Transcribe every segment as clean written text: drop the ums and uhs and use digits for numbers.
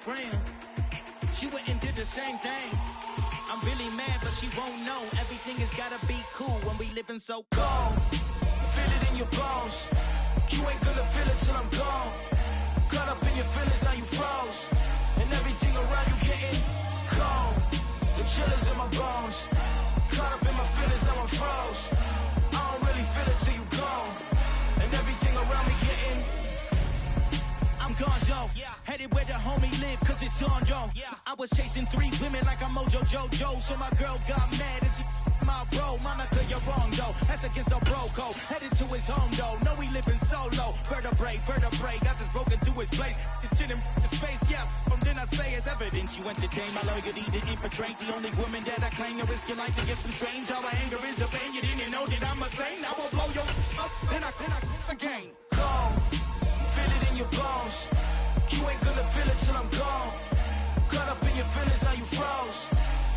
friend. She went and did the same thing. I'm really mad, but she won't know. Everything has gotta be cool when we living so cold. Feel it in your bones. You ain't gonna feel it till I'm gone. Caught up in your feelings, now you froze. And everything around you getting cold. The chillers in my bones. Caught up in my feelings, now I'm froze. I don't really feel it till you gone. And everything around me getting, I'm gone, yo. Headed where the homie live, cause it's on, yo. I was chasing 3 women like I'm Mojo Jojo. So my girl got mad and she my bro. Monica, you're wrong, though. That's against a bro code. Headed to his home, though. No, he living solo. Vertebrae. Got this broken to his place. This shit in his face, yeah. From then I say it's evidence. You entertain my loyalty to infiltrate. The only woman that I claim to risk your life to get some strange. How my anger is a pain. You didn't know that I'm a saint. I will blow your up. Then I again. Gone. Feel it in your bones. You ain't gonna feel it till I'm gone. Caught up in your feelings, now you froze.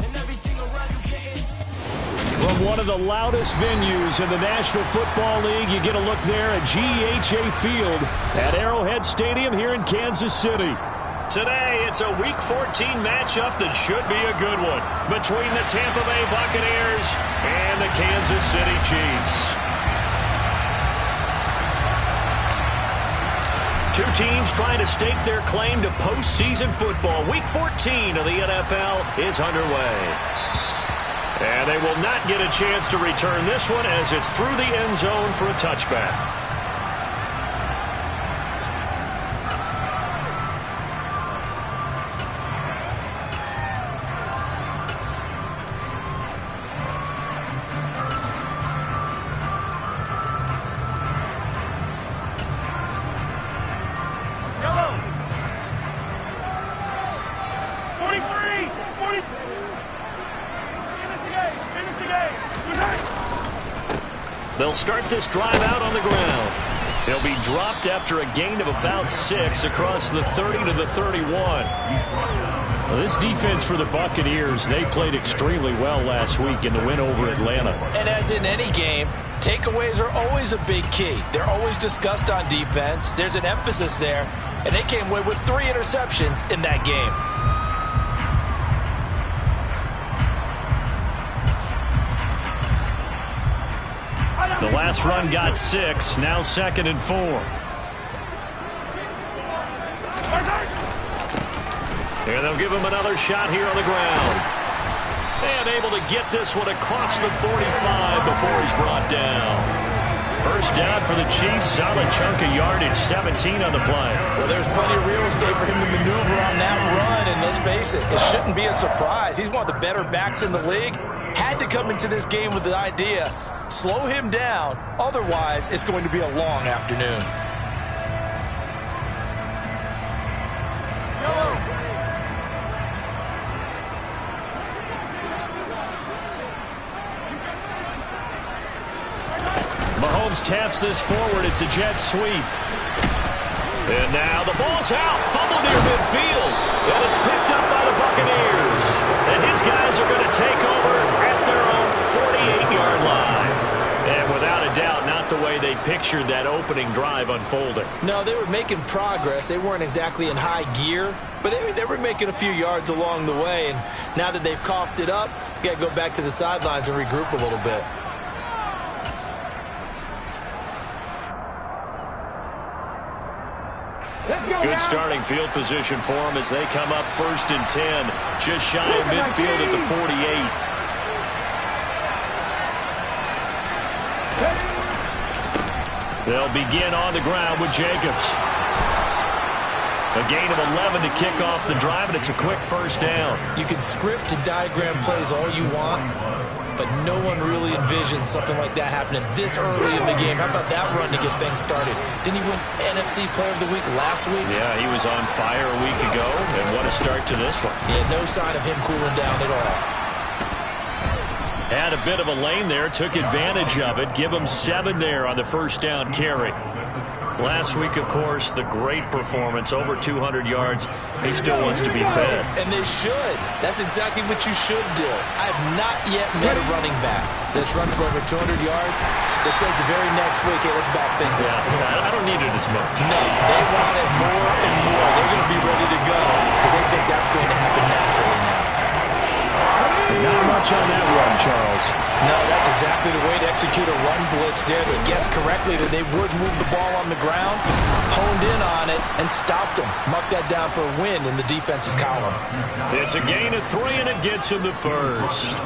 And everything around you getting. From one of the loudest venues in the National Football League, you get a look there at GEHA Field at Arrowhead Stadium here in Kansas City. Today, it's a Week 14 matchup that should be a good one between the Tampa Bay Buccaneers and the Kansas City Chiefs. Two teams trying to stake their claim to postseason football. Week 14 of the NFL is underway. And they will not get a chance to return this one as it's through the end zone for a touchback. They'll start this drive out on the ground. He'll be dropped after a gain of about 6 across the 30 to the 31. Well, this defense for the Buccaneers, they played extremely well last week in the win over Atlanta. And as in any game, takeaways are always a big key. They're always discussed on defense. There's an emphasis there, and they came away with 3 interceptions in that game. The last run got 6, now 2nd and 4. And they'll give him another shot here on the ground. And able to get this one across the 45 before he's brought down. First down for the Chiefs, solid chunk of yardage, 17 on the play. Well, there's plenty of real estate for him to maneuver on that run, and let's face it, it shouldn't be a surprise. He's one of the better backs in the league. Had to come into this game with the idea, slow him down, otherwise it's going to be a long afternoon. Mahomes taps this forward. It's a jet sweep. And now the ball's out. Fumble near midfield. And it's picked up by the Buccaneers. And his guys are going to take over at their own 48-yard line. And without a doubt, not the way they pictured that opening drive unfolding. No, they were making progress. They weren't exactly in high gear, but they were making a few yards along the way. And now that they've coughed it up, you got to go back to the sidelines and regroup a little bit. Good starting field position for them as they come up 1st and 10, just shy of midfield at the 48. They'll begin on the ground with Jacobs. A gain of 11 to kick off the drive, and it's a quick first down. You can script and diagram plays all you want, but no one really envisions something like that happening this early in the game. How about that run to get things started? Didn't he win NFC Player of the Week last week? Yeah, he was on fire a week ago, and what a start to this one. Yeah, no sign of him cooling down at all. Had a bit of a lane there, took advantage of it. Give him 7 there on the first down carry. Last week, of course, the great performance, over 200 yards. He still wants to be fed. And they should. That's exactly what you should do. I have not yet met a running back That's run for over 200 yards. That says the very next week, hey, let's back things up. Yeah, I don't need it as much. No, they want it more and more. They're going to be ready to go because they think that's going to happen naturally now. Not much on that run, Charles. No, that's exactly the way to execute a run blitz there. They guessed correctly that they would move the ball on the ground, honed in on it, and stopped them. Mark that down for a win in the defense's column. It's a gain of 3, and it gets him to first.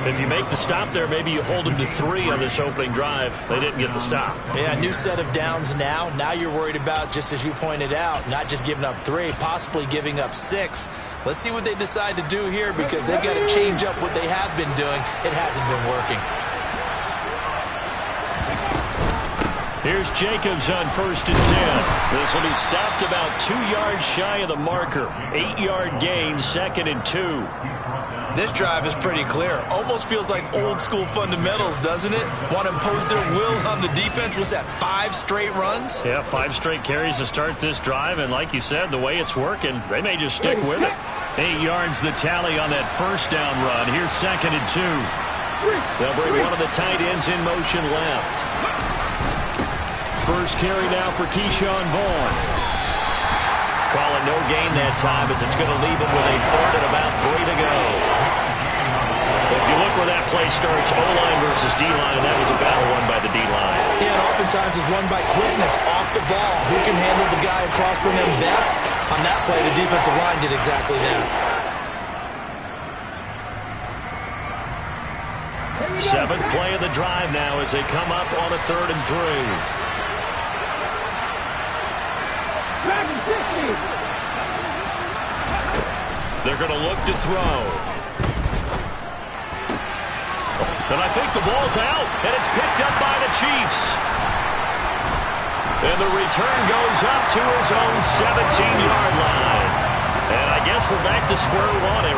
If you make the stop there, maybe you hold them to 3 on this opening drive. They didn't get the stop. Yeah, new set of downs now. Now you're worried about, just as you pointed out, not just giving up 3, possibly giving up 6. Let's see what they decide to do here because they've got to change up what they have been doing. It hasn't been working. Here's Jacobs on 1st and 10. This will be stopped about 2 yards shy of the marker. 8-yard gain, 2nd and 2. This drive is pretty clear. Almost feels like old school fundamentals, doesn't it? Want to impose their will on the defense. Was that 5 straight runs? Yeah, 5 straight carries to start this drive. And like you said, the way it's working, they may just stick with it. 8 yards the tally on that first down run. Here's 2nd and 2. They'll bring one of the tight ends in motion left. First carry now for Keyshawn Vaughn. Calling no gain that time as it's going to leave him with a 3rd and about 3 to go. If you look where that play starts, O-line versus D-line, and that was a battle won by the D-line. Yeah, and oftentimes it's won by quickness, off the ball. Who can handle the guy across from them best? On that play, the defensive line did exactly that. 7th play of the drive now as they come up on a 3rd and 3. They're going to look to throw. And I think the ball's out, and it's picked up by the Chiefs. And the return goes up to his own 17-yard line. And I guess we're back to square one. A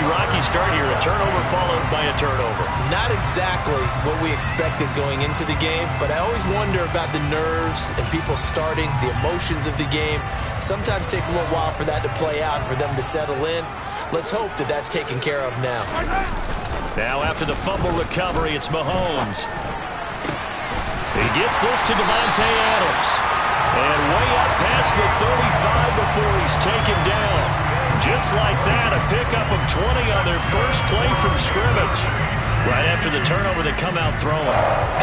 rocky start here. A turnover followed by a turnover. Not exactly what we expected going into the game, but I always wonder about the nerves and people starting, the emotions of the game. Sometimes it takes a little while for that to play out and for them to settle in. Let's hope that that's taken care of now. Now after the fumble recovery, it's Mahomes. He gets this to Davante Adams. And way up past the 35 before he's taken down. Just like that, a pickup of 20 on their first play from scrimmage. Right after the turnover, they come out throwing.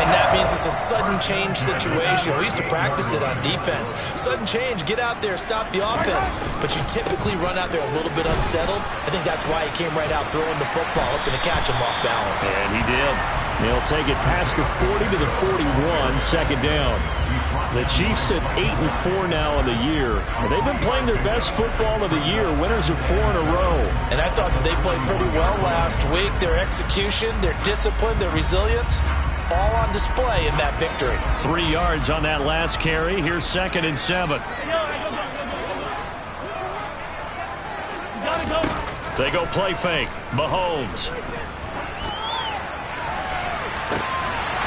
And that means it's a sudden change situation. We used to practice it on defense. Sudden change, get out there, stop the offense. But you typically run out there a little bit unsettled. I think that's why he came right out throwing the football, hoping to catch him off balance. And he did. He'll take it past the 40 to the 41, 2nd down. The Chiefs at 8-4 now in the year. They've been playing their best football of the year, winners of 4 in a row. And I thought that they played pretty well last week. Their execution, their discipline, their resilience, all on display in that victory. 3 yards on that last carry. Here's 2nd and 7. They go play fake. Mahomes.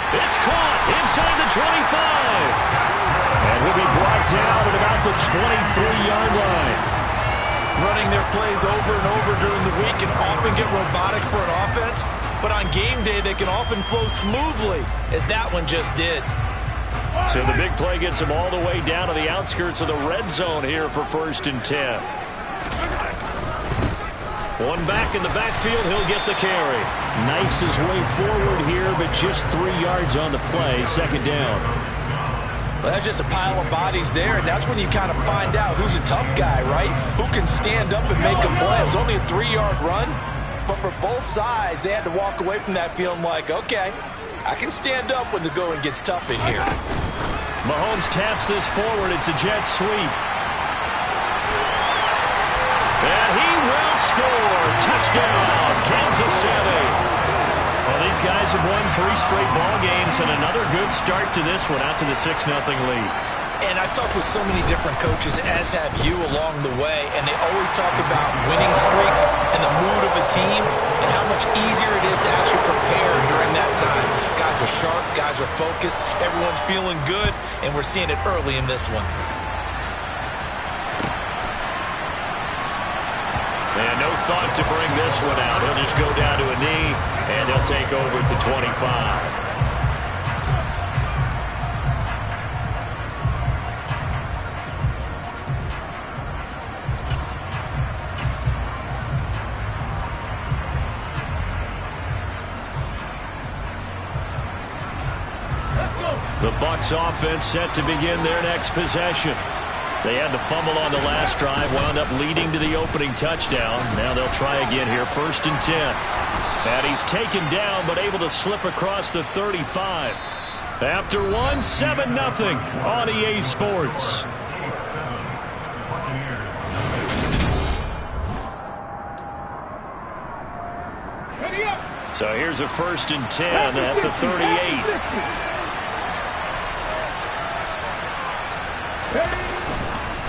It's caught inside the 25. And will be brought down at about the 23-yard line. Running their plays over and over during the week can often get robotic for an offense, but on game day they can often flow smoothly, as that one just did. So the big play gets him all the way down to the outskirts of the red zone here for 1st and 10. One back in the backfield, he'll get the carry. Knifes his way forward here, but just 3 yards on the play, 2nd down. Well, that's just a pile of bodies there, and that's when you kind of find out who's a tough guy, right? Who can stand up and make a play. It was only a 3-yard run, but for both sides, they had to walk away from that feeling like, okay, I can stand up when the going gets tough in here. Mahomes taps this forward. It's a jet sweep. And he will score. Touchdown, Kansas City. Well, these guys have won 3 straight ball games and another good start to this one out to the 6-0 lead. And I've talked with so many different coaches, as have you along the way, and they always talk about winning streaks and the mood of a team and how much easier it is to actually prepare during that time. Guys are sharp, guys are focused, everyone's feeling good, and we're seeing it early in this one. And no thought to bring this one out. He'll just go down to a knee, and they'll take over at the 25. The Bucs offense set to begin their next possession. They had the fumble on the last drive, wound up leading to the opening touchdown. Now they'll try again here, 1st and 10. And he's taken down, but able to slip across the 35. After one, 7-0 on EA Sports. So here's a 1st and 10 at the 38.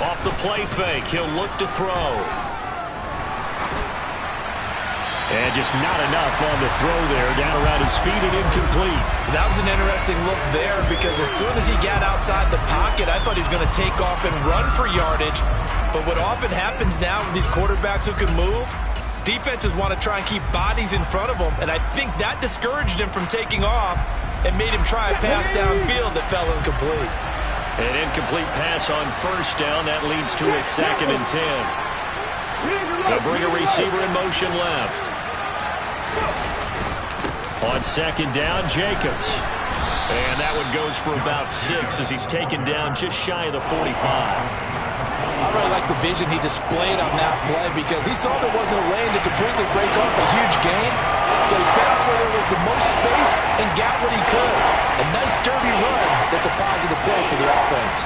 Off the play fake, he'll look to throw. And just not enough on the throw there, down around his feet and incomplete. That was an interesting look there because as soon as he got outside the pocket, I thought he was going to take off and run for yardage. But what often happens now with these quarterbacks who can move, defenses want to try and keep bodies in front of them, and I think that discouraged him from taking off and made him try a pass downfield that fell incomplete. An incomplete pass on 1st down. That leads to a 2nd and 10. They'll bring a receiver in motion left. On 2nd down, Jacobs. And that one goes for about 6 as he's taken down just shy of the 45. I really like the vision he displayed on that play because he saw there wasn't a lane to completely break off a huge gain. So he found where there was the most space and got what he could. A nice dirty run that's a positive play for the offense.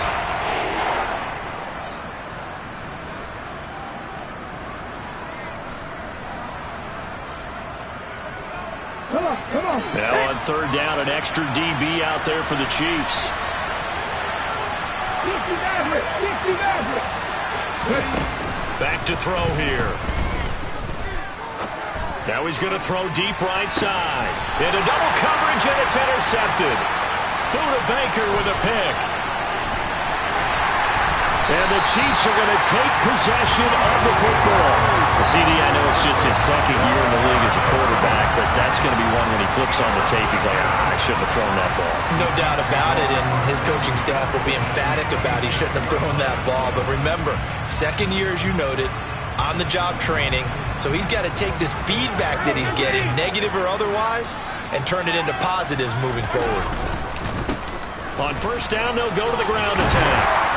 Come on. Now on 3rd down, an extra DB out there for the Chiefs. Back to throw here. Now he's going to throw deep right side. Into double coverage, and it's intercepted. Buda Baker with a pick. And the Chiefs are going to take possession of the football. CD, I know it's just his 2nd year in the league as a quarterback, but that's going to be one when he flips on the tape, he's like, I shouldn't have thrown that ball. No doubt about it, and his coaching staff will be emphatic about he shouldn't have thrown that ball. But remember, 2nd year, as you noted, on-the-job training, so he's got to take this feedback that he's getting, negative or otherwise, and turn it into positives moving forward. On 1st down, they'll go to the ground attack.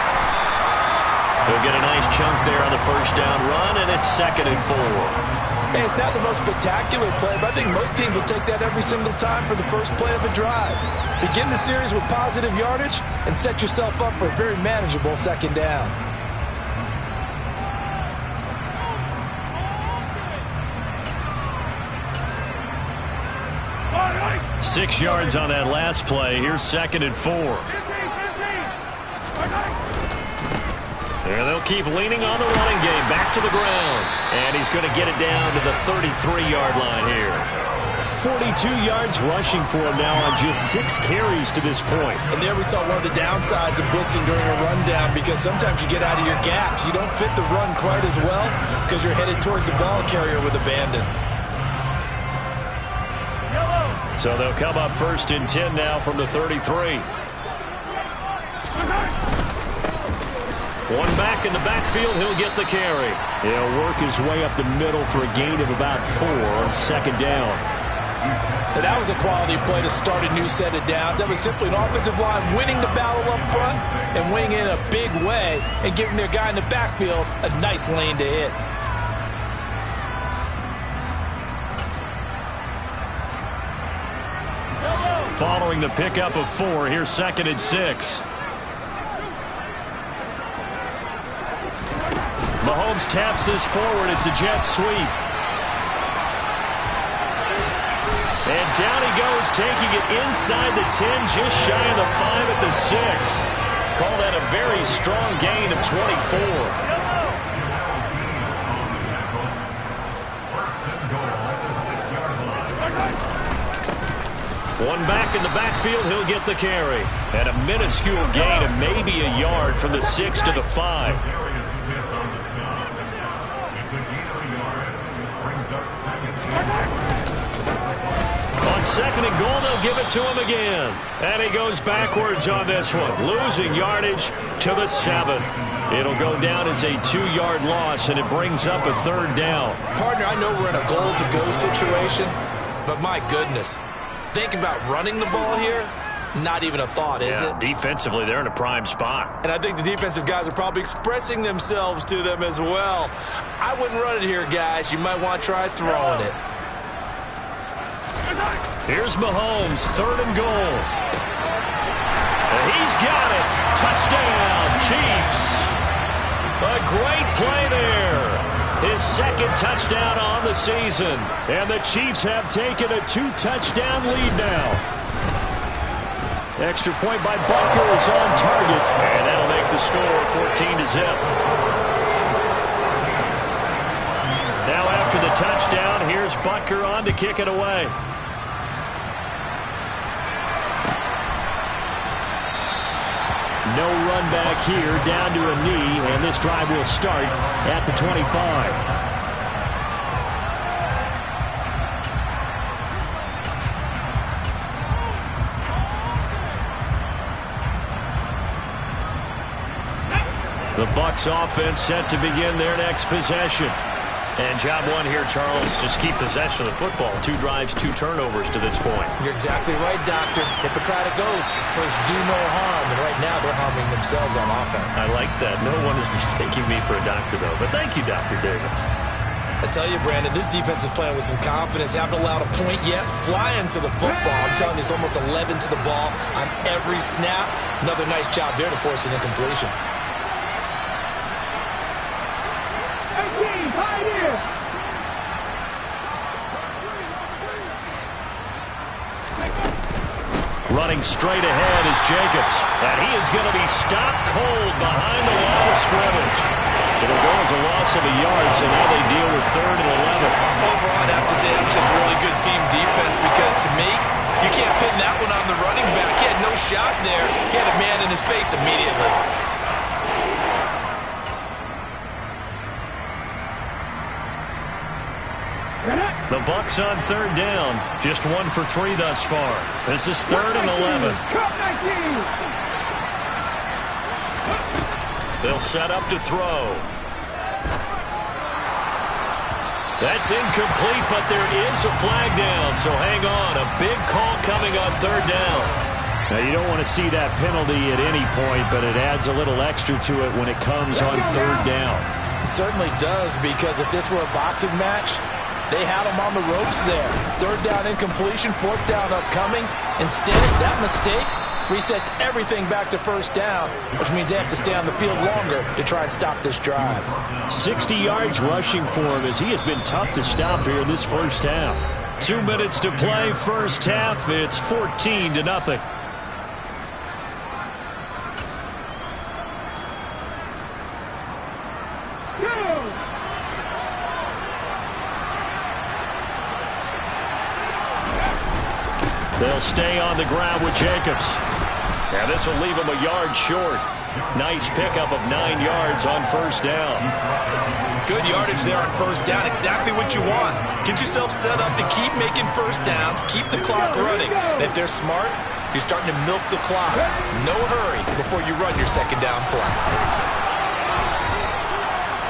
They'll get a nice chunk there on the 1st down run, and it's 2nd and 4. Hey, it's not the most spectacular play, but I think most teams will take that every single time for the first play of a drive. Begin the series with positive yardage and set yourself up for a very manageable 2nd down. All right. 6 yards on that last play. Here's 2nd and 4. And they'll keep leaning on the running game. Back to the ground. And he's going to get it down to the 33-yard line here. 42 yards rushing for him now on just 6 carries to this point. And there we saw one of the downsides of blitzing during a rundown because sometimes you get out of your gaps. You don't fit the run quite as well because you're headed towards the ball carrier with abandon. So they'll come up 1st and 10 now from the 33. One back in the backfield, he'll get the carry. He'll work his way up the middle for a gain of about 4 on 2nd down. And that was a quality play to start a new set of downs. That was simply an offensive line winning the battle up front and winning in a big way and giving their guy in the backfield a nice lane to hit. Following the pickup of 4, here's 2nd and 6. Mahomes taps this forward. It's a jet sweep. And down he goes, taking it inside the 10, just shy of the 5 at the 6. Call that a very strong gain of 24. One back in the backfield, he'll get the carry. And a minuscule gain of maybe a yard from the 6 to the 5. second and goal, they'll give it to him again. And he goes backwards on this one, losing yardage to the 7. It'll go down as a 2-yard loss, and it brings up a 3rd down. Partner, I know we're in a goal-to-go situation, but my goodness, think about running the ball here. Not even a thought, is it? Defensively, they're in a prime spot. And I think the defensive guys are probably expressing themselves to them as well. I wouldn't run it here, guys. You might want to try throwing it. Here's Mahomes, 3rd and goal. And he's got it. Touchdown, Chiefs. A great play there. His 2nd touchdown on the season. And the Chiefs have taken a 2-touchdown lead now. Extra point by Butker is on target. And that'll make the score 14-0. Now after the touchdown, here's Butker on to kick it away. No run back here, down to a knee, and this drive will start at the 25. The Bucs offense set to begin their next possession. And job one here, Charles, just keep possession of the football. 2 drives, 2 turnovers to this point. You're exactly right, Doctor. Hippocratic oath. First, do no harm. And right now, they're harming themselves on offense. I like that. No one is mistaking me for a doctor, though. But thank you, Dr. Davis. I tell you, Brandon, this defense is playing with some confidence. Haven't allowed a point yet. Flying to the football. I'm telling you, it's almost 11 to the ball on every snap. Another nice job there to force an incompletion. Running straight ahead is Jacobs. And he is going to be stopped cold behind the line of scrimmage. It'll go as a loss of a yard, so now they deal with 3rd and 11. Overall, I'd have to say that was just really good team defense because, to me, you can't pin that one on the running back. He had no shot there. He had a man in his face immediately. The Bucs on 3rd down. Just 1 for 3 thus far. This is 3rd and 11. They'll set up to throw. That's incomplete, but there is a flag down, so hang on. A big call coming on 3rd down. Now, you don't want to see that penalty at any point, but it adds a little extra to it when it comes on 3rd down. It certainly does, because if this were a boxing match, they had him on the ropes there. 3rd down incompletion, 4th down upcoming. Instead, that mistake resets everything back to 1st down, which means they have to stay on the field longer to try and stop this drive. 60 yards rushing for him as he has been tough to stop here in this 1st half. 2 minutes to play, 1st half. It's 14-0. They'll stay on the ground with Jacobs. Now this will leave him a yard short. Nice pickup of 9 yards on 1st down. Good yardage there on 1st down. Exactly what you want. Get yourself set up to keep making 1st downs. Keep the clock running. And if they're smart, you're starting to milk the clock. No hurry before you run your 2nd down play.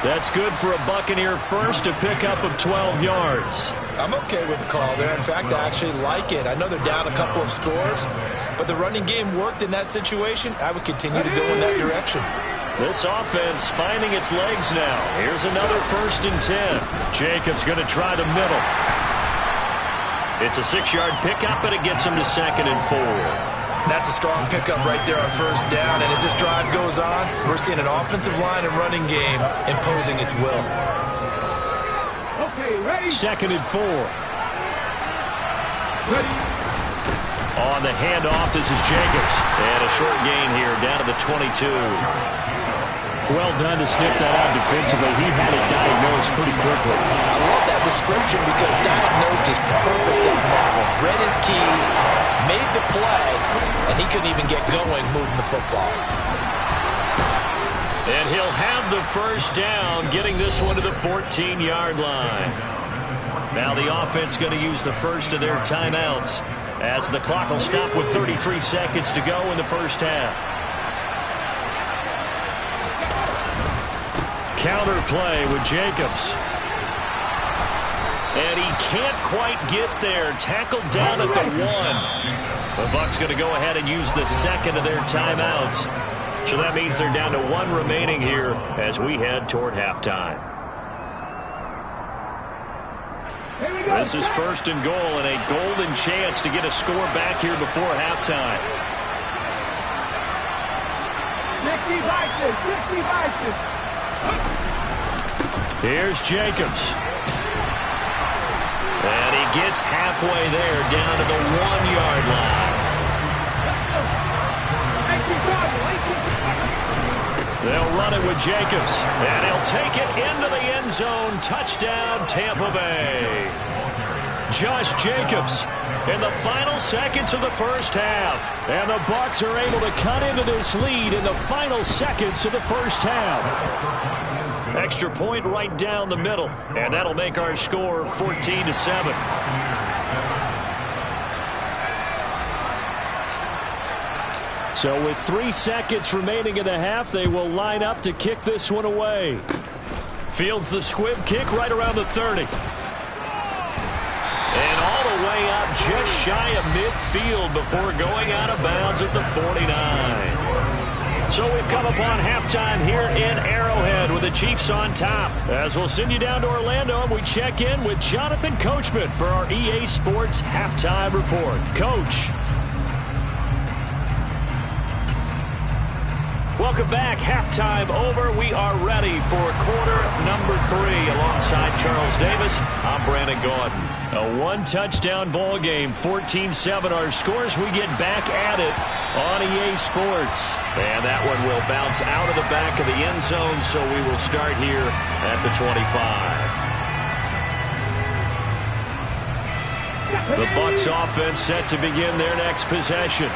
That's good for a Buccaneer first, a pickup of 12 yards. I'm okay with the call there. In fact, I actually like it. I know they're down a couple of scores, but the running game worked in that situation. I would continue to go in that direction. This offense finding its legs now. Here's another 1st and 10. Jacobs going to try the middle. It's a 6-yard pickup, and it gets him to 2nd and 4. That's a strong pickup right there on 1st down. And as this drive goes on, we're seeing an offensive line and running game imposing its will. Okay, ready? 2nd and 4. Ready. On the handoff, this is Jacobs. And a short gain here down to the 22. Well done to sniff that out defensively. He had it diagnosed pretty quickly. I love that description because diagnosed is perfect on that one. Read his keys, made the play, and he couldn't even get going moving the football. And he'll have the 1st down, getting this one to the 14-yard line. Now the offense going to use the first of their timeouts as the clock will stop with 33 seconds to go in the first half. Counter play with Jacobs. And he can't quite get there. Tackled down at the 1. The Bucs going to go ahead and use the second of their timeouts. So that means they're down to 1 remaining here as we head toward halftime. This is first and goal and a golden chance to get a score back here before halftime. 50 Here's Jacobs. And he gets halfway there down to the 1-yard line. They'll run it with Jacobs. And he'll take it into the end zone. Touchdown, Tampa Bay. Josh Jacobs in the final seconds of the first half. And the Bucs are able to cut into this lead in the final seconds of the first half. Extra point right down the middle. And that'll make our score 14-7. So with 3 seconds remaining in the half, they will line up to kick this one away. Fields the squib kick right around the 30. And all the way up just shy of midfield before going out of bounds at the 49. So we've come upon halftime here in Arrowhead with the Chiefs on top. As we'll send you down to Orlando, and we check in with Jonathan Coachman for our EA Sports Halftime Report. Coach. Welcome back. Halftime over. We are ready for quarter number 3. Alongside Charles Davis, I'm Brandon Gaudin. A 1-touchdown ball game, 14-7 our scores. We get back at it on EA Sports. And that one will bounce out of the back of the end zone, so we will start here at the 25. The Bucs offense set to begin their next possession.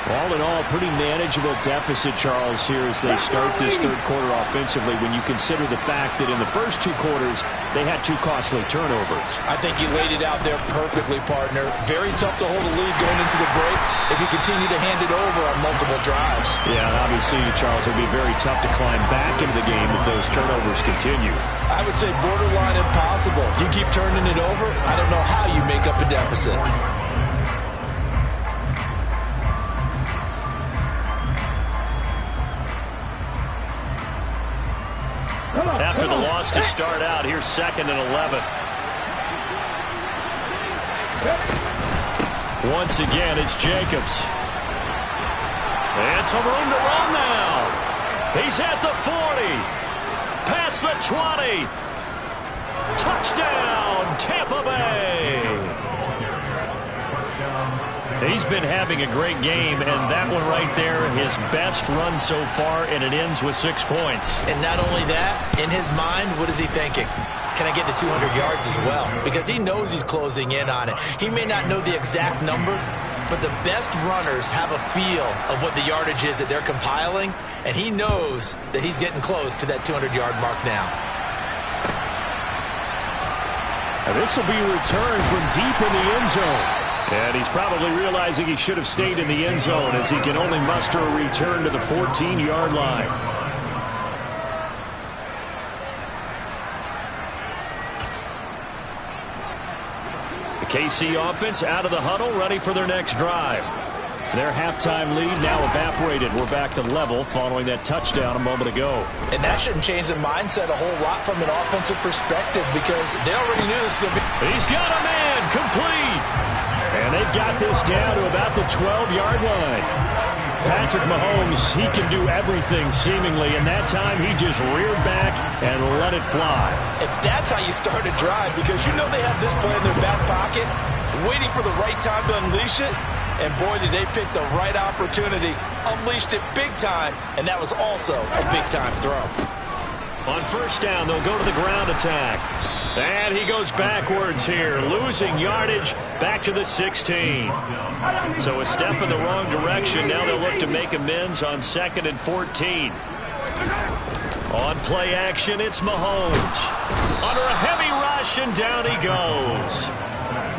All in all, pretty manageable deficit, Charles, here as they start this third quarter offensively when you consider the fact that in the first 2 quarters, they had 2 costly turnovers. I think you laid it out there perfectly, partner. Very tough to hold a lead going into the break if you continue to hand it over on multiple drives. Yeah, and obviously, Charles, it would be very tough to climb back into the game if those turnovers continue. I would say borderline impossible. You keep turning it over, I don't know how you make up a deficit. After the loss to start out, here's 2nd and 11. Once again, it's Jacobs. And some room to run now. He's at the 40. Past the 20. Touchdown, Tampa Bay. He's been having a great game, and that one right there, his best run so far, and it ends with 6 points. And not only that, in his mind, what is he thinking? Can I get to 200 yards as well? Because he knows he's closing in on it. He may not know the exact number, but the best runners have a feel of what the yardage is that they're compiling, and he knows that he's getting close to that 200-yard mark now. And this will be a return from deep in the end zone. And he's probably realizing he should have stayed in the end zone as he can only muster a return to the 14-yard line. The KC offense out of the huddle, ready for their next drive. Their halftime lead now evaporated. We're back to level following that touchdown a moment ago. And that shouldn't change the mindset a whole lot from an offensive perspective because they already knew this was going to be. He's got a man complete. And they've got this down to about the 12-yard line. Patrick Mahomes, he can do everything seemingly, and that time he just reared back and let it fly. And that's how you start a drive because you know they have this play in their back pocket, waiting for the right time to unleash it. And boy, did they pick the right opportunity, unleashed it big time, and that was also a big-time throw. On first down, they'll go to the ground attack. And he goes backwards here, losing yardage back to the 16. So a step in the wrong direction. Now they'll look to make amends on 2nd and 14. On play action, it's Mahomes. Under a heavy ride. rush, and down he goes.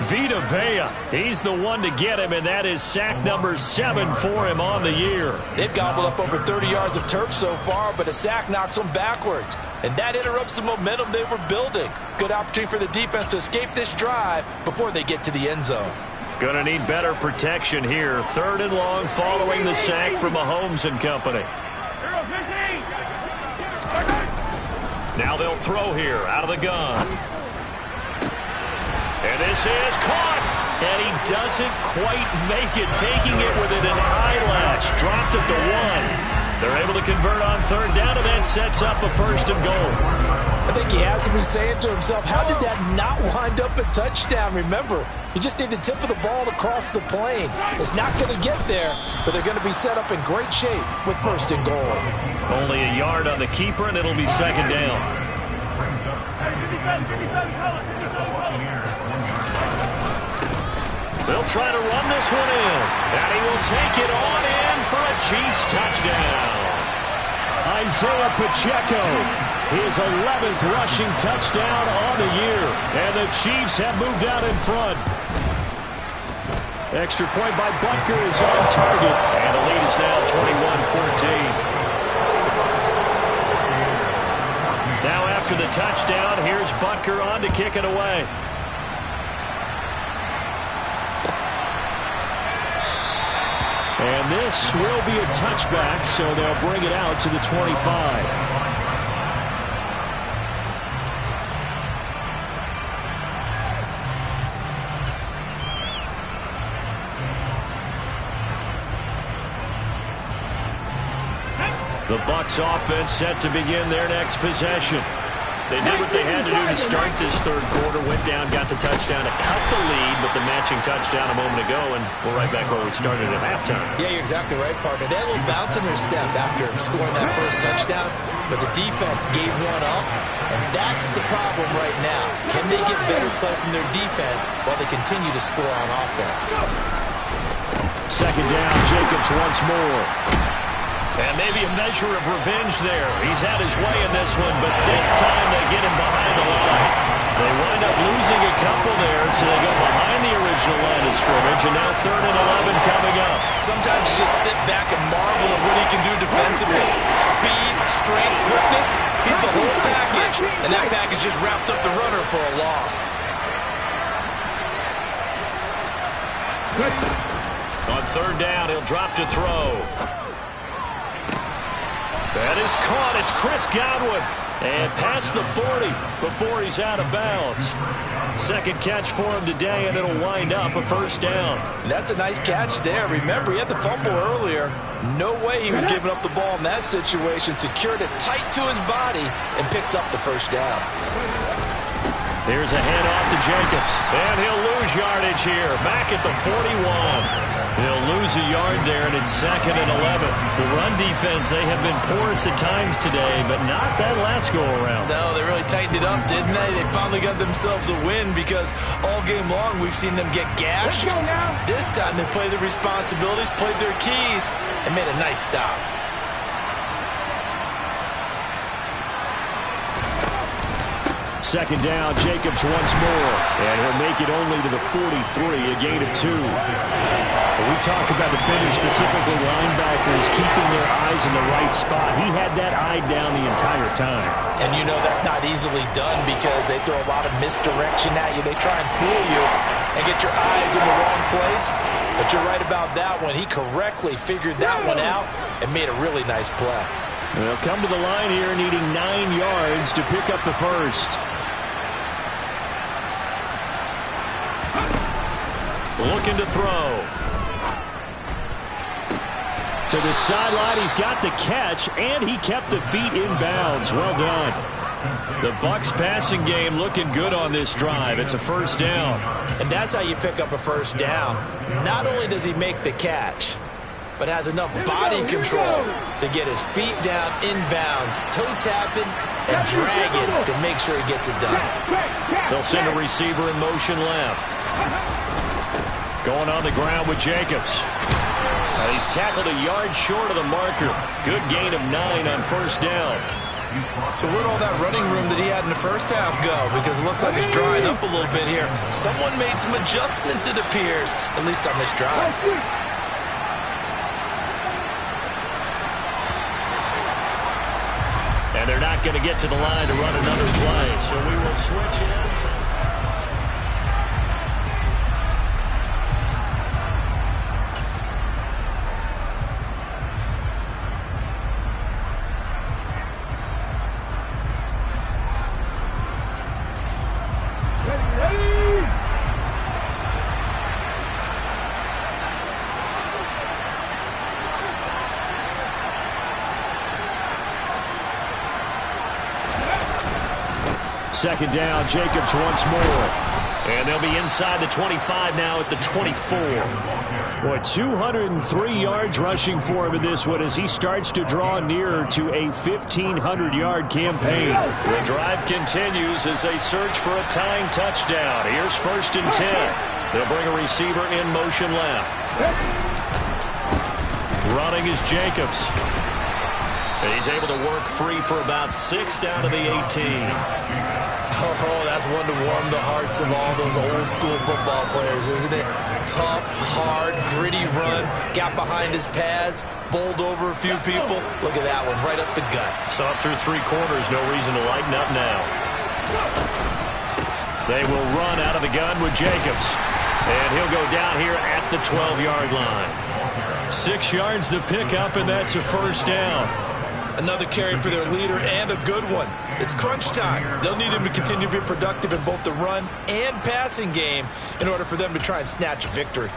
Vita Vea, he's the one to get him, and that is sack number 7 for him on the year. They've gobbled up over 30 yards of turf so far, but a sack knocks them backwards, and that interrupts the momentum they were building. Good opportunity for the defense to escape this drive before they get to the end zone. Gonna need better protection here. 3rd and long following the sack from Mahomes and company. Now they'll throw here out of the gun. And this is caught. And he doesn't quite make it, taking it within an eyelash. Dropped at the 1. They're able to convert on 3rd down, and that sets up a 1st and goal. I think he has to be saying to himself, how did that not wind up a touchdown? Remember, you just need the tip of the ball to cross the plane. It's not going to get there, but they're going to be set up in great shape with 1st and goal. Only a yard on the keeper, and it'll be 2nd down. They'll try to run this one in, and he will take it on in for a Chiefs touchdown. Isaiah Pacheco, his 11th rushing touchdown on the year, and the Chiefs have moved out in front. Extra point by Butker is on target, and the lead is now 21-14. Now after the touchdown, here's Butker on to kick it away. And this will be a touchback, so they'll bring it out to the 25. The Bucs offense set to begin their next possession. They did what they had to do to start this 3rd quarter, went down, got the touchdown to cut the lead, but the matching touchdown a moment ago, and we're right back where we started at halftime. Yeah, you're exactly right, partner. They had a little bounce in their step after scoring that 1st touchdown, but the defense gave one up, and that's the problem right now. Can they get better play from their defense while they continue to score on offense? 2nd down, Jacobs once more. And maybe a measure of revenge there. He's had his way in this one, but this time they get him behind the line. They wind up losing a couple there, so they go behind the original line of scrimmage, and now 3rd and 11 coming up. Sometimes you just sit back and marvel at what he can do defensively. Speed, strength, quickness, he's the whole package, and that package just wrapped up the runner for a loss. On 3rd down, he'll drop to throw. That is caught. It's Chris Godwin. And past the 40 before he's out of bounds. 2nd catch for him today, and it'll wind up a 1st down. That's a nice catch there. Remember, he had the fumble earlier. No way he was giving up the ball in that situation. Secured it tight to his body and picks up the 1st down. Here's a handoff to Jacobs. And he'll lose yardage here. Back at the 41. He'll lose a yard there, and it's 2nd and 11. The run defense, they have been porous at times today, but not that last go-around. No, they really tightened it up, didn't they? They finally got themselves a win because all game long we've seen them get gashed. This time they played their responsibilities, played their keys, and made a nice stop. Second down, Jacobs once more. And he'll make it only to the 43, a gain of 2. We talk about defenders, specifically linebackers, keeping their eyes in the right spot. He had that eye down the entire time. And you know that's not easily done because they throw a lot of misdirection at you. They try and fool you and get your eyes in the wrong place. But you're right about that one. He correctly figured that one out and made a really nice play. They'll come to the line here needing 9 yards to pick up the 1st. Looking to throw. To the sideline, he's got the catch, and he kept the feet in bounds. Well done. The Bucs passing game looking good on this drive. It's a 1st down. And that's how you pick up a 1st down. Not only does he make the catch, but has enough body control to get his feet down inbounds, toe tapping, and dragging to make sure he gets it done. They'll send a receiver in motion left. Going on the ground with Jacobs. He's tackled a yard short of the marker. Good gain of 9 on 1st down. So where'd all that running room that he had in the first half go? Because it looks like it's drying up a little bit here. Someone made some adjustments, it appears, at least on this drive. And they're not going to get to the line to run another play, so we will switch ends. Second down, Jacobs once more. And they'll be inside the 25 now at the 24. Boy, 203 yards rushing for him in this one as he starts to draw nearer to a 1,500-yard campaign. The drive continues as they search for a tying touchdown. Here's 1st and 10. They'll bring a receiver in motion left. Running is Jacobs. He's able to work free for about 6 down to the 18. Oh, that's one to warm the hearts of all those old school football players, isn't it? Tough, hard, gritty run, got behind his pads, bowled over a few people. Look at that one, right up the gut. So up through 3 quarters, no reason to lighten up now. They will run out of the gun with Jacobs. And he'll go down here at the 12-yard line. 6 yards to pick up, and that's a 1st down. Another carry for their leader, and a good one. It's crunch time. They'll need him to continue to be productive in both the run and passing game in order for them to try and snatch a victory.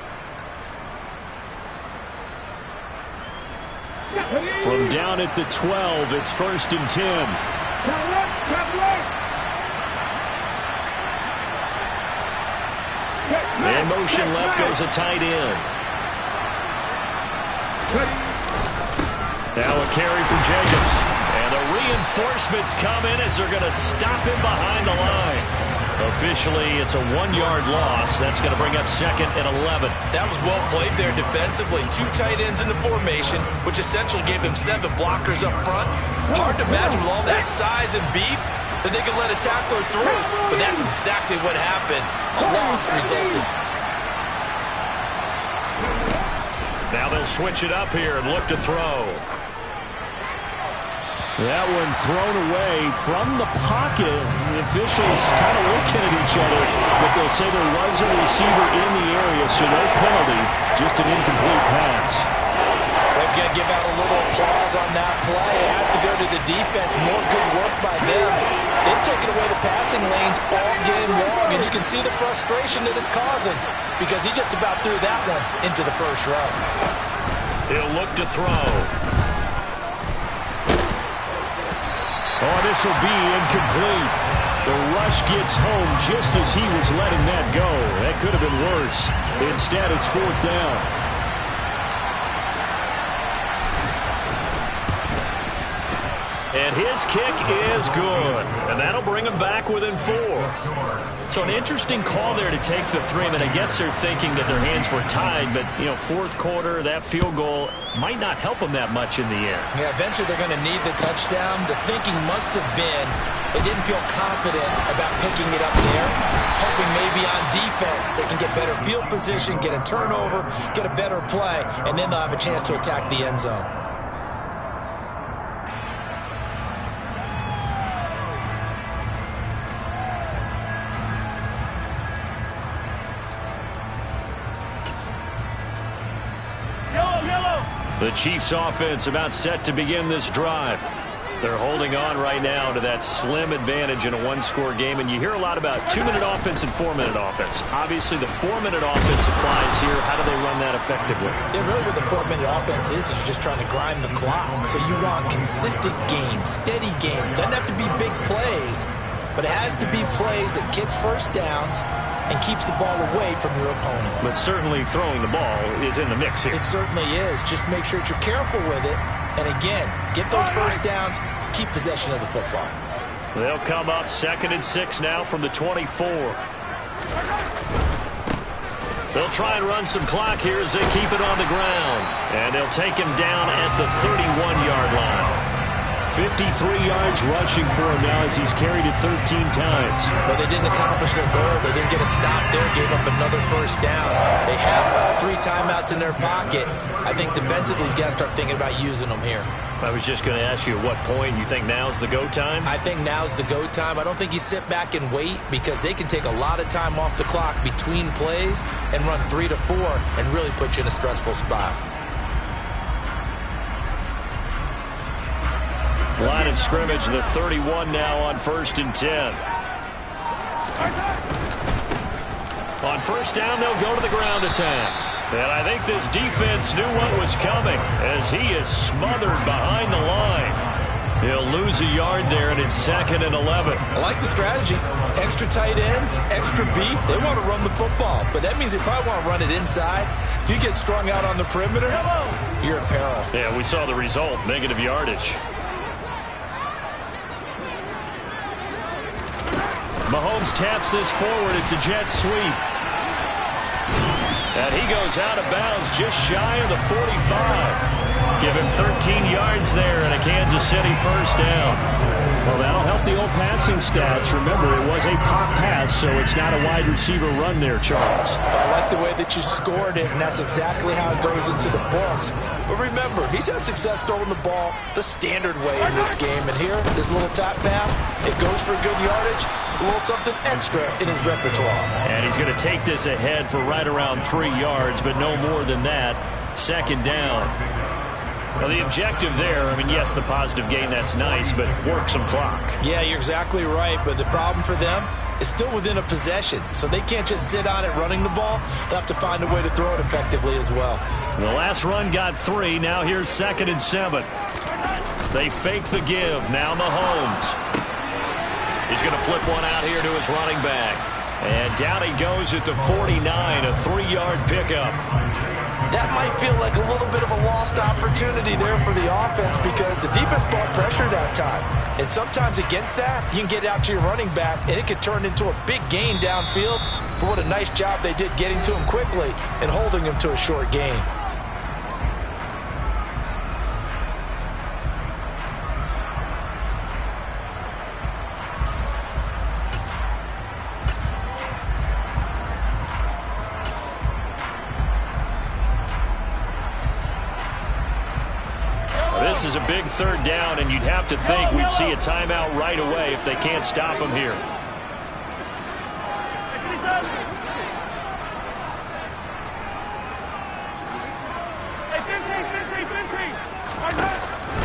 From down at the 12, it's 1st and 10. And motion left goes a tight end. Now a carry for Jacobs. And the reinforcements come in as they're going to stop him behind the line. Officially, it's a 1-yard loss. That's going to bring up 2nd and 11. That was well played there defensively. 2 tight ends in the formation, which essentially gave them 7 blockers up front. Hard to imagine with all that size and beef that they could let a tackler through. But that's exactly what happened. A loss resulted. Now they'll switch it up here and look to throw. That one thrown away from the pocket. The officials kind of looking at each other, but they'll say there was a receiver in the area, so no penalty, just an incomplete pass. They've got to give out a little applause on that play. It has to go to the defense. More good work by them. They've taken away the passing lanes all game long, and you can see the frustration that it's causing because he just about threw that one into the first row. He'll look to throw. Oh, this will be incomplete. The rush gets home just as he was letting that go. That could have been worse. Instead, it's 4th down. And his kick is good. And that'll bring him back within 4. So an interesting call there to take the 3. I mean, I guess they're thinking that their hands were tied, but, you know, 4th quarter, that field goal might not help them that much in the air. Yeah, eventually they're going to need the touchdown. The thinking must have been they didn't feel confident about picking it up there, hoping maybe on defense they can get better field position, get a turnover, get a better play, and then they'll have a chance to attack the end zone. The Chiefs offense about set to begin this drive. They're holding on right now to that slim advantage in a 1-score game, and you hear a lot about 2-minute offense and 4-minute offense. Obviously, the 4-minute offense applies here. How do they run that effectively? Yeah, really what the 4-minute offense is you're just trying to grind the clock. So you want consistent gains, steady gains. Doesn't have to be big plays, but it has to be plays that gets first downs and keeps the ball away from your opponent. But certainly throwing the ball is in the mix here. It certainly is. Just make sure that you're careful with it. And again, get those first downs, keep possession of the football. They'll come up 2nd and 6 now from the 24. They'll try and run some clock here as they keep it on the ground. And they'll take him down at the 31-yard line. 53 yards rushing for him now as he's carried it 13 times. But they didn't accomplish their goal. They didn't get a stop there, gave up another first down. They have 3 timeouts in their pocket. I think defensively you got to start thinking about using them here. I was just going to ask you at what point you think now's the go time? I think now's the go time. I don't think you sit back and wait because they can take a lot of time off the clock between plays and run 3 to 4 and really put you in a stressful spot. Line of scrimmage, the 31 now on 1st and 10. On first down, they'll go to the ground attack. And I think this defense knew what was coming as he is smothered behind the line. He'll lose a yard there, and it's 2nd and 11. I like the strategy. Extra tight ends, extra beef. They want to run the football, but that means they probably want to run it inside. If you get strung out on the perimeter, you're in peril. Yeah, we saw the result, negative yardage. Mahomes taps this forward. It's a jet sweep. And he goes out of bounds just shy of the 45. Give him 13 yards there and a Kansas City first down. Well, that'll help the old passing stats. Remember, it was a pop pass, so it's not a wide receiver run there, Charles. I like the way that you scored it, and that's exactly how it goes into the books. But remember, he's had success throwing the ball the standard way in this game. And here, this little top pass, it goes for good yardage, a little something extra in his repertoire. And he's going to take this ahead for right around 3 yards, but no more than that. 2nd down. Well, the objective there, I mean, yes, the positive gain, that's nice, but work some clock. Yeah, you're exactly right, but the problem for them is still within a possession, so they can't just sit on it running the ball. They'll have to find a way to throw it effectively as well. The last run got 3. Now here's 2nd and 7. They fake the give. Now Mahomes. He's going to flip one out here to his running back. And down he goes at the 49, a 3-yard pickup. That might feel like a little bit of a lost opportunity there for the offense because the defense brought pressure that time. And sometimes against that, you can get out to your running back, and it could turn into a big gain downfield. But what a nice job they did getting to him quickly and holding him to a short gain. This is a big 3rd down, and you'd have to think we'd see a timeout right away if they can't stop him here.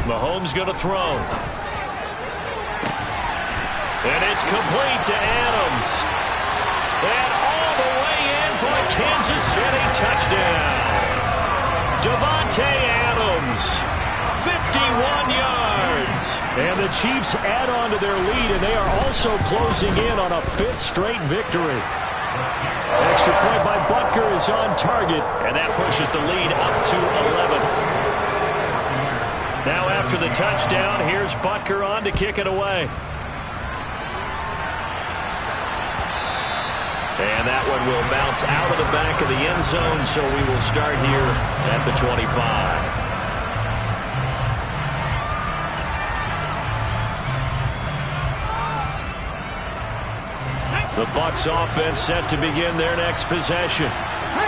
Mahomes going to throw. And it's complete to Adams. And all the way in for a Kansas City touchdown. Davante Adams. 51 yards. And the Chiefs add on to their lead, and they are also closing in on a 5th straight victory. Extra point by Butker is on target. And that pushes the lead up to 11. Now after the touchdown, here's Butker on to kick it away. And that one will bounce out of the back of the end zone, so we will start here at the 25. The Bucs offense set to begin their next possession.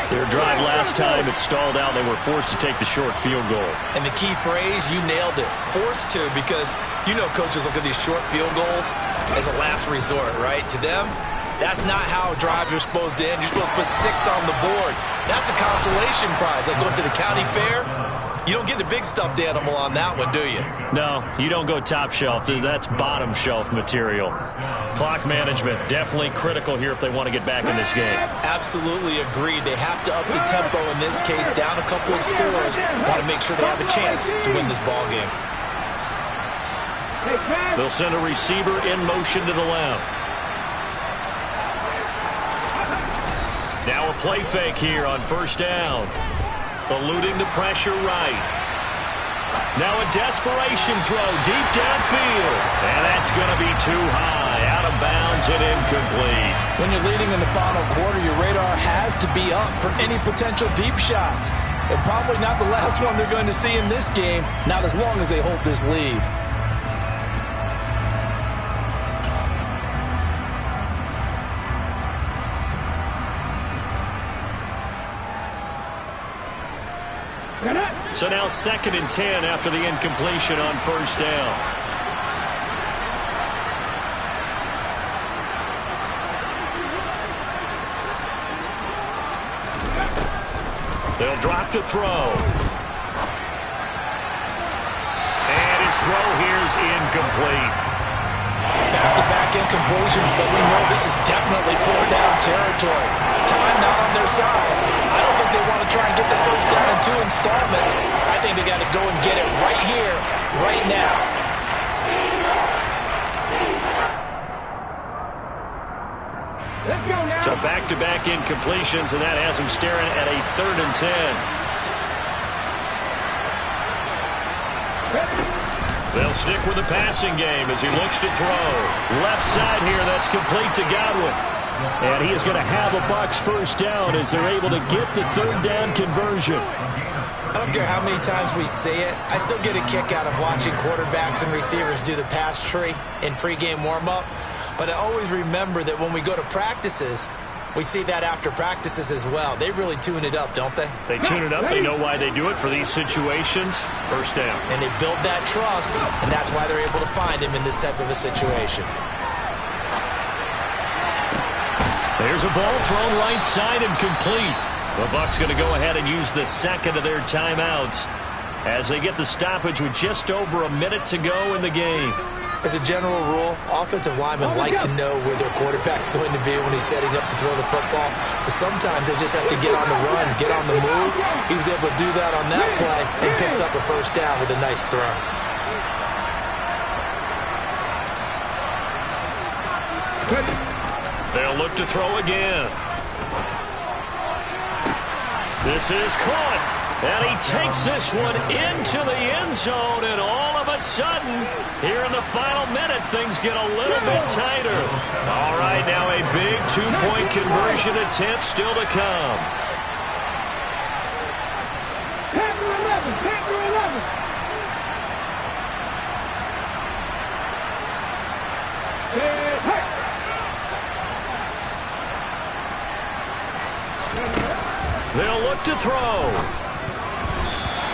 Their drive last time, it stalled out. They were forced to take the short field goal. And the key phrase, you nailed it. Forced to, because you know coaches look at these short field goals as a last resort, right? To them, that's not how drives are supposed to end. You're supposed to put 6 on the board. That's a consolation prize. Like going to the county fair, you don't get the big stuffed animal on that one, do you? No, you don't go top shelf. That's bottom shelf material. Clock management, definitely critical here if they want to get back in this game. Absolutely agreed. They have to up the tempo in this case, down a couple of scores. Want to make sure they have a chance to win this ball game. They'll send a receiver in motion to the left. Now a play fake here on first down. Eluding the pressure right. Now a desperation throw deep downfield. And that's going to be too high. Out of bounds and incomplete. When you're leading in the final quarter, your radar has to be up for any potential deep shots. And probably not the last one they're going to see in this game, not as long as they hold this lead. So now 2nd and 10 after the incompletion on first down. They'll drop to throw. And his throw here's incomplete. Back-to-back incompletions, but we know this is definitely 4th-down territory. Time not on their side. I don't think they want to try and get the first down in 2 installments. I think they got to go and get it right here, right now. Let's go now. So back-to-back incompletions, and that has him staring at a 3rd and 10. They'll stick with the passing game as he looks to throw. Left side here, that's complete to Godwin. And he is going to have a Bucs first down as they're able to get the 3rd down conversion. I don't care how many times we see it. I still get a kick out of watching quarterbacks and receivers do the pass tree in pregame warm-up. But I always remember that when we go to practices, we see that after practices as well. They really tune it up, don't they? They tune it up. They know why they do it for these situations. First down. And they build that trust, and that's why they're able to find him in this type of a situation. There's a ball thrown right side and complete. The Bucs going to go ahead and use the 2nd of their timeouts as they get the stoppage with just over a minute to go in the game. As a general rule, offensive linemen like to know where their quarterback's going to be when he's setting up to throw the football. But sometimes they just have to get on the run, get on the move. He was able to do that on that play and picks up a first down with a nice throw. They'll look to throw again. This is caught. And he takes this one into the end zone, and all of a sudden, here in the final minute, things get a little bit tighter. All right, now a big 2-point conversion attempt still to come. Pack 11. They'll look to throw.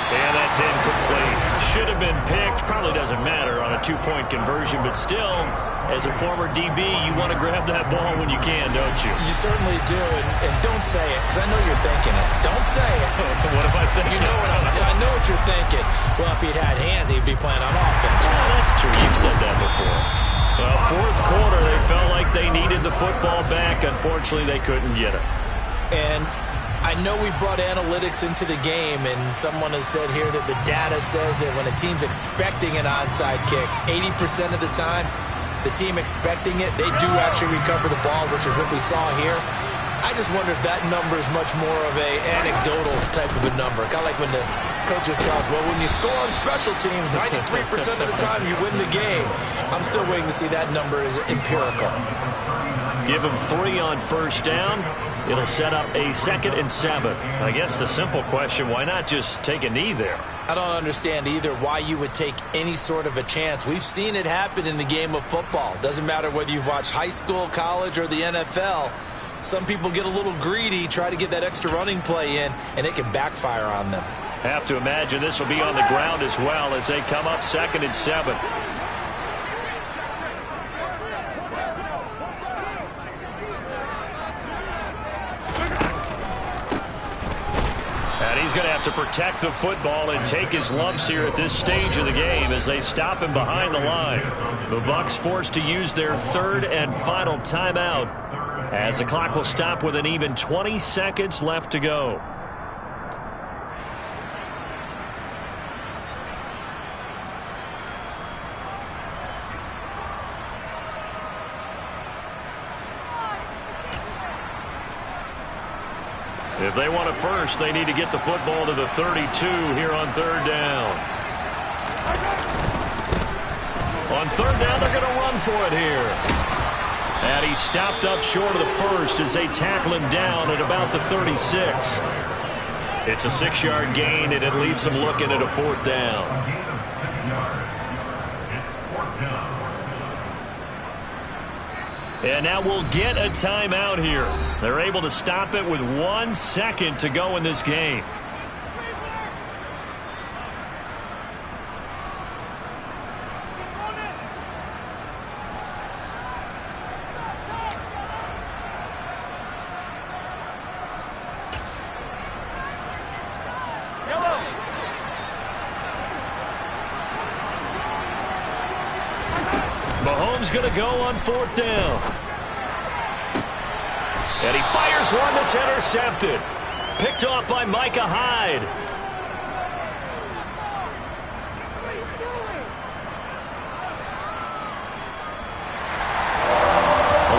And that's incomplete. Should have been picked. Probably doesn't matter on a 2-point conversion, but still, as a former DB, you want to grab that ball when you can, don't you? You certainly do, and don't say it, because I know you're thinking it. Don't say it. What am I thinking? You know I know what you're thinking. Well, if he'd had hands, he'd be playing on offense. Well, that's true. You've said that before. Well, 4th quarter, they felt like they needed the football back. Unfortunately, they couldn't get it. And I know we brought analytics into the game, and someone has said here that the data says that when a team's expecting an onside kick, 80% of the time, the team expecting it, they do actually recover the ball, which is what we saw here. I just wonder if that number is much more of a anecdotal type of a number. Kind of like when the coaches tell us, well, when you score on special teams, 93% of the time you win the game. I'm still waiting to see that number is empirical. Give them 3 on first down. It'll set up a 2nd and 7. I guess the simple question, why not just take a knee there? I don't understand either why you would take any sort of a chance. We've seen it happen in the game of football. Doesn't matter whether you've watched high school, college, or the NFL. Some people get a little greedy, try to get that extra running play in, and it can backfire on them. Have to imagine this will be on the ground as well as they come up 2nd and 7. He's going to have to protect the football and take his lumps here at this stage of the game as they stop him behind the line. The Bucs forced to use their 3rd and final timeout as the clock will stop with an even 20 seconds left to go. If they want it first, they need to get the football to the 32 here on 3rd down. On 3rd down, they're going to run for it here. And he stopped up short of the first as they tackle him down at about the 36. It's a 6-yard gain, and it leaves them looking at a 4th down. And now we'll get a timeout here. They're able to stop it with 1 second to go in this game. Jacobs going to go on 4th down. And he fires one that's intercepted. Picked off by Micah Hyde.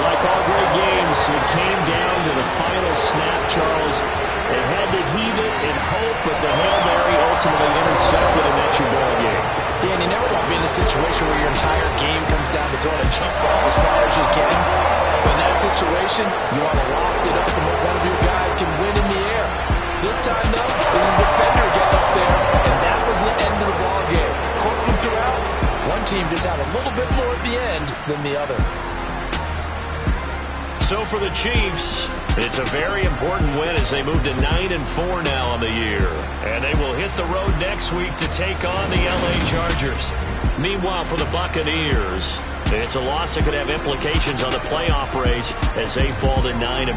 Like all great games, it came down to the final snap, Charles. They had to heave it and hope, but the Hail Mary ultimately intercepted, and that's your ball game. Dan, you never want to be in a situation where your entire game comes down to throwing a cheap ball as far as you can. But in that situation, you want to loft it up and hope one of your guys can win in the air. This time, though, this defender got up there, and that was the end of the ball game. Courtland throughout, one team just had a little bit more at the end than the other. So for the Chiefs, it's a very important win as they move to 9-4 now on the year. And they will hit the road next week to take on the LA Chargers. Meanwhile, for the Buccaneers, it's a loss that could have implications on the playoff race as they fall to 9.